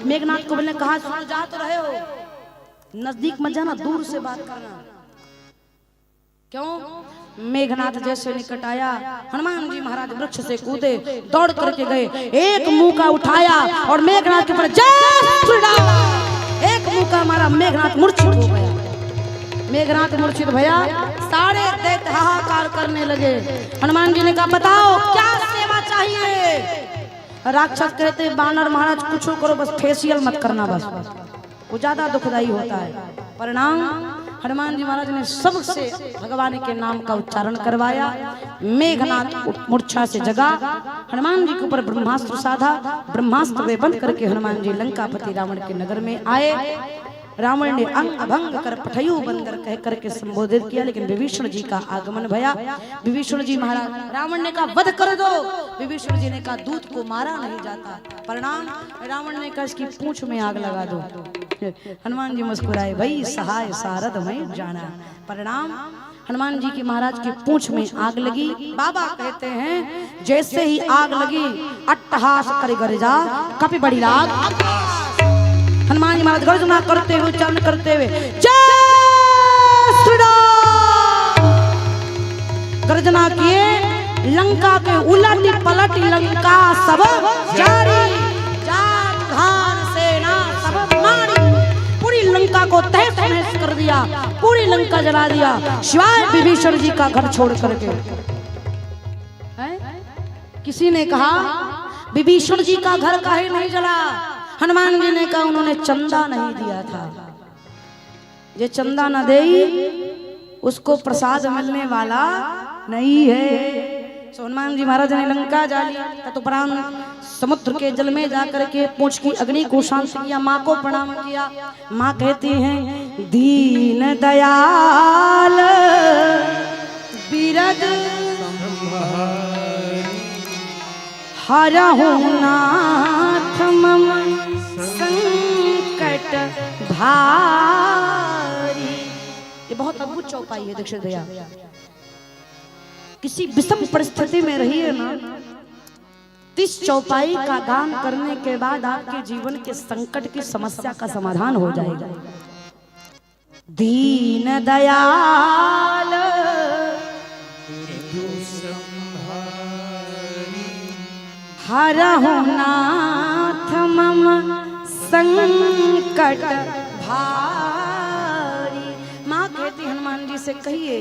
मेघनाथ को बोले कहा सुन जा तो रहे हो, नजदीक मत जाना, दूर से बात करना। क्यों? मेघनाथ जैसे निकट आया, हनुमान जी महाराज वृक्ष से कूदे, दौड़ करके गए, एक मुंह का उठाया और मेघनाथ के ऊपर जय श्री राम, एक मुंह का मारा, मेघनाथ मूर्छित हो गया। मेघनाथ मूर्छित भैया, सारे दैत्य हाहाकार करने लगे। हनुमान जी ने कहा बताओ क्या सेवा चाहिए। राक्षस कहते बानर महाराज कुछ करो, बस फेशियल मत करना, बस वो ज्यादा दुखदाई होता है। परिणाम हनुमान जी महाराज ने सबसे भगवान के नाम का उच्चारण करवाया। मेघनाथ मूर्छा से जगा, हनुमान जी के ऊपर ब्रह्मास्त्र साधा, ब्रह्मास्त्र वे बंद करके हनुमान जी लंकापति रावण के नगर में आए। रावण ने अंग अभंग कर पठयु बंदर कह करके संबोधित किया, लेकिन विभीषण जी का आगमन भया। विभीषण जी महाराज, रावण ने कहा वध कर दो, विभीषण जी ने कहा दूत को मारा नहीं जाता। परिणाम रावण ने कहा इसकी पूंछ में आग लगा दो। हनुमान जी मुस्कुराए, भाई सहाय सारद में जाना। परिणाम हनुमान जी की महाराज की पूंछ में आग लगी। बाबा कहते हैं जैसे ही आग लगी, अट्टहास कर गर्जा कपि बड़ी लाग। हनुमान जी महाराज गर्जना करते हुए, उच्चारण करते हुए जय श्री राम गर्जना किए। लंका के उलट पलट लंका सब जारी, जात धार सेना सब मारी, पूरी लंका को तहस नहस कर दिया, पूरी लंका जला दिया, शिवाय विभीषण जी का घर छोड़ करके। किसी ने कहा विभीषण जी का घर काहे नहीं जला? हनुमान जी ने कहा उन्होंने चंदा नहीं दिया था, ये चंदा न दे उसको प्रसाद मिलने वाला नहीं है। तो हनुमान जी महाराज ने लंका जाली, तत्परांत समुद्र के जल में जाकर के पूंछ की अग्नि को शांत किया, माँ को प्रणाम किया। माँ कहती हैं दीन दयाल बिरद हरहु नाथ मम संकट भारी। ये बहुत अद्भुत चौपाई है दीक्षित भैया। किसी विषम परिस्थिति में रही है ना, इस चौपाई का गान करने के बाद आपके जीवन के संकट की समस्या का समाधान हो जाएगा। दीन दयाल हरहु नाथ मम संकट भारी। माँ कहती हनुमान जी से कहिए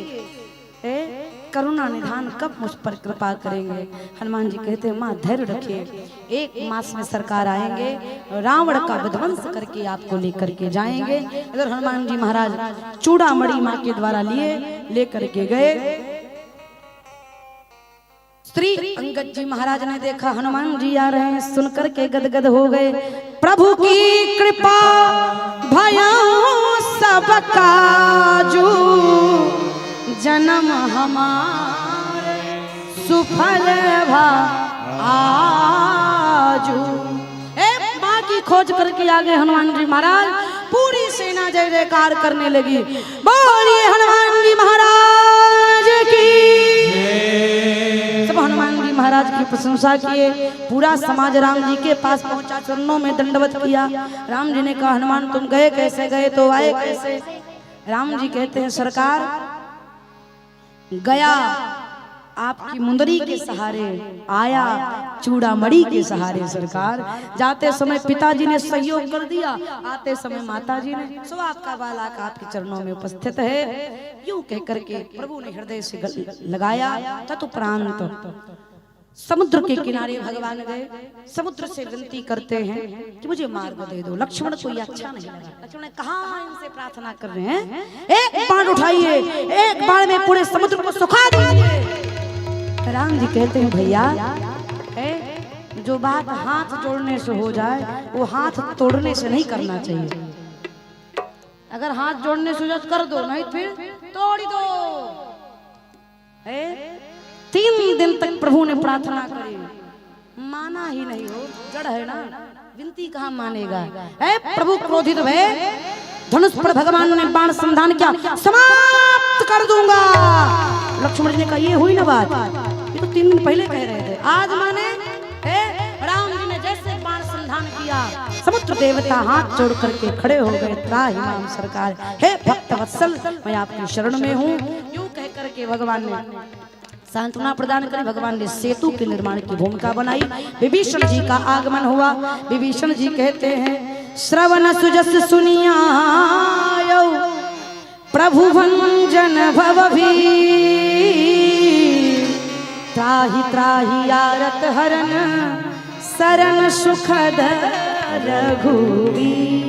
करुणा निधान कब मुझ पर कृपा करेंगे। हनुमान जी कहते हैं माँ धैर्य रखिए, 1 मास में सरकार आएंगे, रावण का विध्वंस करके आपको लेकर के जाएंगे। इधर हनुमान जी महाराज चूड़ामणि माँ के द्वारा लेकर के गए। स्त्री अंगद जी महाराज ने देखा हनुमान जी आ रहे हैं, सुनकर के गदगद हो गए। प्रभु की कृपा भयं सब काजू, जन्म हमारे सुफल आजू। माँ की खोज करके आगे हनुमान जी महाराज, पूरी सेना जय जयकार करने लगी। बोलिए हनुमान जी महाराज की। सब हनुमान जी महाराज की प्रशंसा किए। पूरा समाज राम जी के पास पहुंचा, चरणों में दंडवत किया। राम जी ने कहा हनुमान तुम गए कैसे, गए तो आए कैसे? राम जी कहते हैं सरकार गया आपकी मुंदरी के सहारे, आया चूड़ामणि के सहारे। सरकार जाते समय पिताजी ने सहयोग कर दिया, आते समय माताजी ने। सो आपका बालक आपके चरणों में उपस्थित है। यूं कह करके प्रभु ने हृदय से लगाया। तत्परांत समुद्र के किनारे भगवान गए, समुद्र से विनती करते हैं कि मुझे मार्ग दे दो। लक्ष्मण को ये अच्छा नहीं लगा। लक्ष्मण ने कहा इनसे प्रार्थना कर रहे हैं, एक बाण उठाइए, एक बाण में पूरे समुद्र को सुखा दीजिए। राम जी कहते हैं भैया जो बात हाथ जोड़ने से हो जाए वो हाथ तोड़ने से नहीं करना चाहिए। अगर हाथ जोड़ने से हो कर दो, नहीं फिर तोड़ दो। 3 दिन तक प्रभु ने प्रार्थना करी, माना ही नहीं। हो जड़ है ना, विनती कहाँ मानेगा। प्रभु क्रोधित भय, धनुष पर भगवान ने बाण संधान किया, समाप्त कर दूंगा। लक्ष्मण जी ने कहा ये हुई ना बात, ये तो 3 दिन पहले कह रहे थे, आज माने। राम जी ने जैसे बाण संधान किया, समुद्र देवता हाथ जोड़ करके खड़े हो गए, त्राहि माम सरकार, हे भक्त वत्सल मैं आपकी शरण में हूँ। यूं कह करके भगवान ने सांत्वना प्रदान करी। भगवान ने सेतु के निर्माण की भूमिका बनाई। विभीषण जी का आगमन हुआ। विभीषण जी कहते हैं श्रवण सुजस सुनिया प्रभु भंजन भव भी, त्राहि त्राहि आरत हरन शरण सुखद रघुवीर।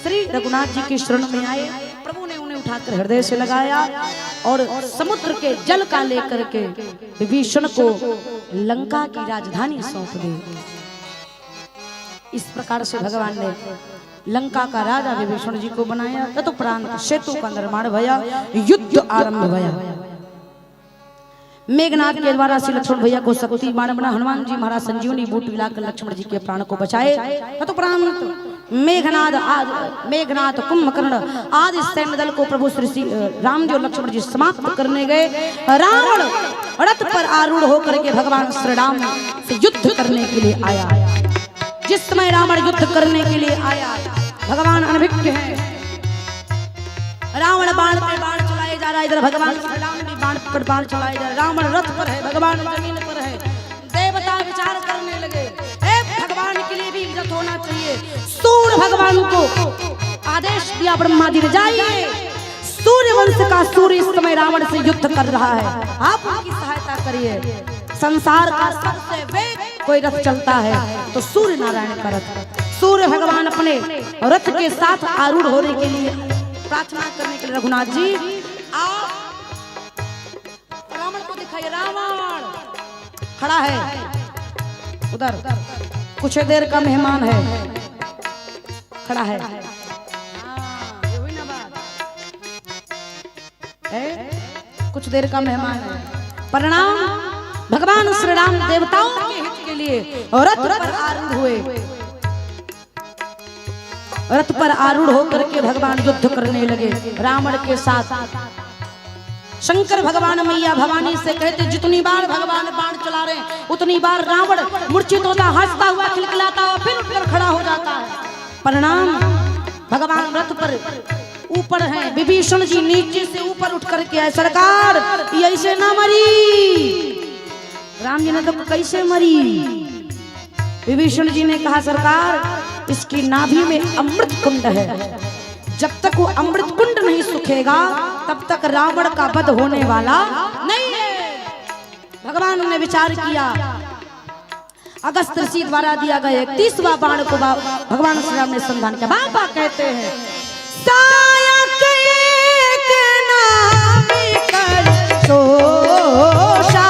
श्री रघुनाथ जी की शरण में आए, प्रभु ने उन्हें उठाकर हृदय से लगाया और समुद्र के जल का लेकर के विभीषण को लंका की राजधानी सौंप दी। इस प्रकार से भगवान ने लंका का राजा विभीषण जी को बनाया। तदुपरांत सेतु का निर्माण भया, युद्ध आरंभ भया। मेघनाथ के द्वारा श्री लक्ष्मण भैया को शक्ति बाण बना। हनुमान जी महाराज संजीवनी बूटी मिलाकर लक्ष्मण जी के प्राण को बचाए। तदुपरांत मेघनाथ कुंभकर्ण आदि सैन्य दल को प्रभु श्री राम जी और लक्ष्मण जी समाप्त करने गए। रावण रथ पर आरूढ़ होकर के भगवान श्री राम से युद्ध करने के लिए आया। जिस समय रावण युद्ध करने के लिए आया, भगवान अनभिज्ञ हैं। रावण बाण पे बाण चलाए जा रहा है, इधर भगवान श्री राम भी बाण पर बाण चलाए जा रहे। रावण रथ पर है, भगवान जमीन पर है। देवता विचार करने लगे, भगवान के लिए भी इज्जत होना चाहिए। सूर्य भगवान को आदेश दिया ब्रह्मा जी ने, जाइए सूर्य वंश का सूर्य इस समय रावण से युद्ध कर रहा है, आप उनकी सहायता करिए। संसार का सबसे वेग कोई रथ चलता है तो सूर्य नारायण का रथ। सूर्य भगवान अपने रथ के साथ आरूढ़ होने के लिए प्रार्थना करने के लिए, रघुनाथ जी आप रावण को दिखाइए। रावण खड़ा है उधर, कुछ देर का मेहमान है, खड़ा है। कुछ देर का मेहमान है। प्रणाम। भगवान श्री राम देवताओं के हित के लिए रथ पर आरूढ़ हुए। रथ पर आरूढ़ होकर के भगवान युद्ध करने लगे रावण के साथ। शंकर भगवान मैया भवानी से कहते, जितनी बार भगवान बाण चला रहे उतनी बार रावण मूर्छित होता, हंसता हुआ खिलखिलाता हुआ फिर उठकर खड़ा हो जाता है। प्रणाम। भगवान रथ पर ऊपर हैं, विभीषण जी नीचे से ऊपर उठ करके आए। सरकार ये ऐसे ना मरी। राम जी ने तो कैसे मरी? विभीषण जी ने कहा सरकार इसकी नाभि में अमृत कुंड है, जब तक वो अमृत कुंड नहीं सूखेगा तब तक रावण का वध होने वाला नहीं है। भगवान ने विचार किया। अगस्त ऋषि द्वारा दिया गया 31वां बाण को भगवान श्री राम ने संधान किया। बाबा कहते हैं सायक एक नामी कर सोशा,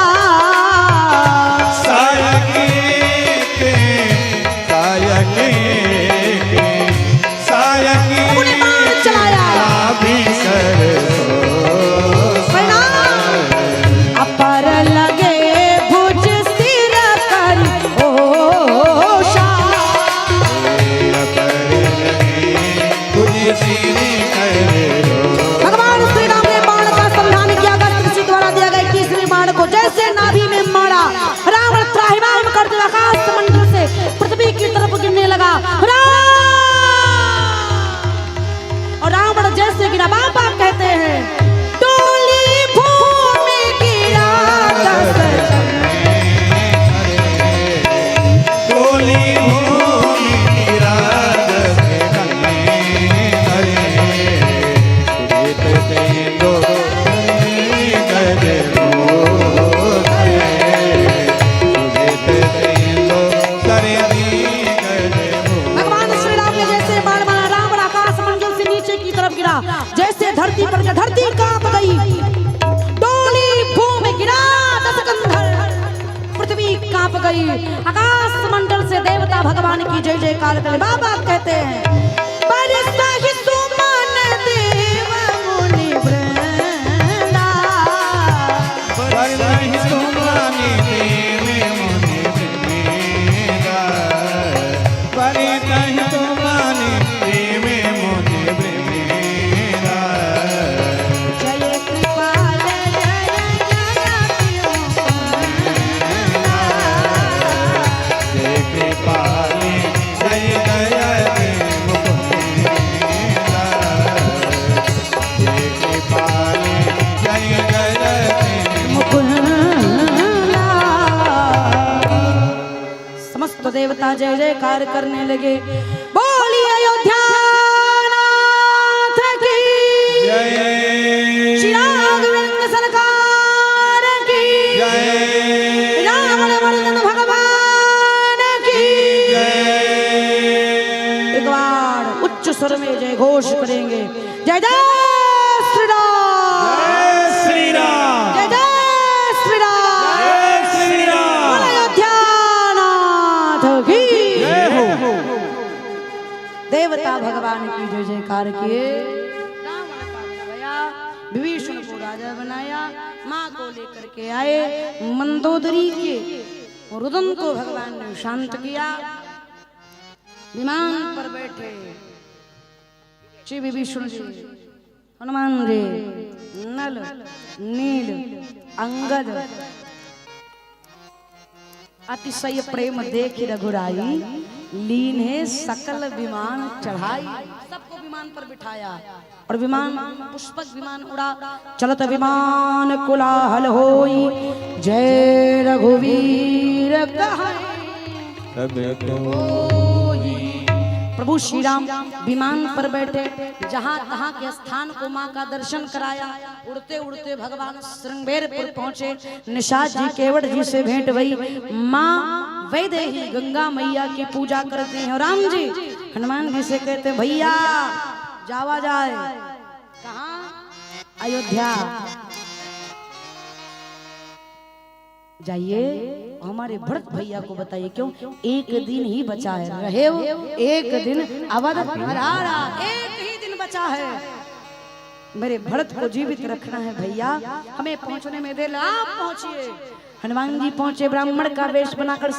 भगवान श्री राम ने बाण का संधान किया। अगस्त ऋषि द्वारा दिया गया 21वें बाण को जैसे नाभि में मारा, रावण त्राहिमाम करते आकाश मंडल से पृथ्वी की तरफ गिरने लगा। और रावण जैसे गिरा, बाबा कहते हैं डोली भूमि गिरा, डोली जैसे धरती पर धरती कांप गई, डोली भूमि गिरा, दस कंधर पृथ्वी कांप गई। आकाश मंडल से देवता भगवान की जय जयकार करे। बाबा कहते हैं बरसा ही सुमन देव मुनि वृंदा, बरसा ही सुमन देव मुनि वृंदा, बरसा ही सुमन देव मुनि वृंदा, जय कृपाल जय जय कृपाल जय देवता जय जयकार करने लगे। बोली अयोध्या नाथ की जय, श्री राघवेंद्र सरकार की जय, रावण मर्दन भगवान की जय। एक बार उच्च स्वर में जय घोष करेंगे। जय जय श्री राम, जय श्री राम, जय जय श्री राम, जय श्री राम, अयोध्या नाथ की जय हो। देवता भगवान की जय जयकार किए। रावण काटा गया, विभीषण को राजा बनाया, माँ को लेकर के आए। मंदोदरी के रुदन को भगवान ने शांत किया। विमान पर बैठे श्री विभीषण जी, हनुमान जी, नल नील अंगद अतिशय प्रेम देख रघुराई, लीन है सकल विमान चढ़ाई। सबको विमान पर बिठाया और विमान पुष्पक विमान उड़ा। चलत विमान कोलाहल होई, जय रघुवीर कहाई। प्रभु श्री राम विमान पर बैठे, जहाँ तहाँ के स्थान को माँ का दर्शन कराया। उड़ते उड़ते भगवान श्रृंगेरपुर पहुँचे। निषाद जी केवट जी से भेंट भई। माँ वैदेही गंगा मैया की पूजा करते हैं। राम जी हनुमान जी से कहते भैया जावा जाए। कहाँ? अयोध्या जाइए, हमारे भरत भैया को बताइए। क्यों? एक दिन ही बचा है, रहे हो एक दिन अवध हरारा, एक ही दिन बचा है। मेरे भरत को जीवित रखना है भैया, हमें पहुंचने में देर। आप पहुंचिए। हनुमान जी पहुंचे, ब्राह्मण का वेश बनाकर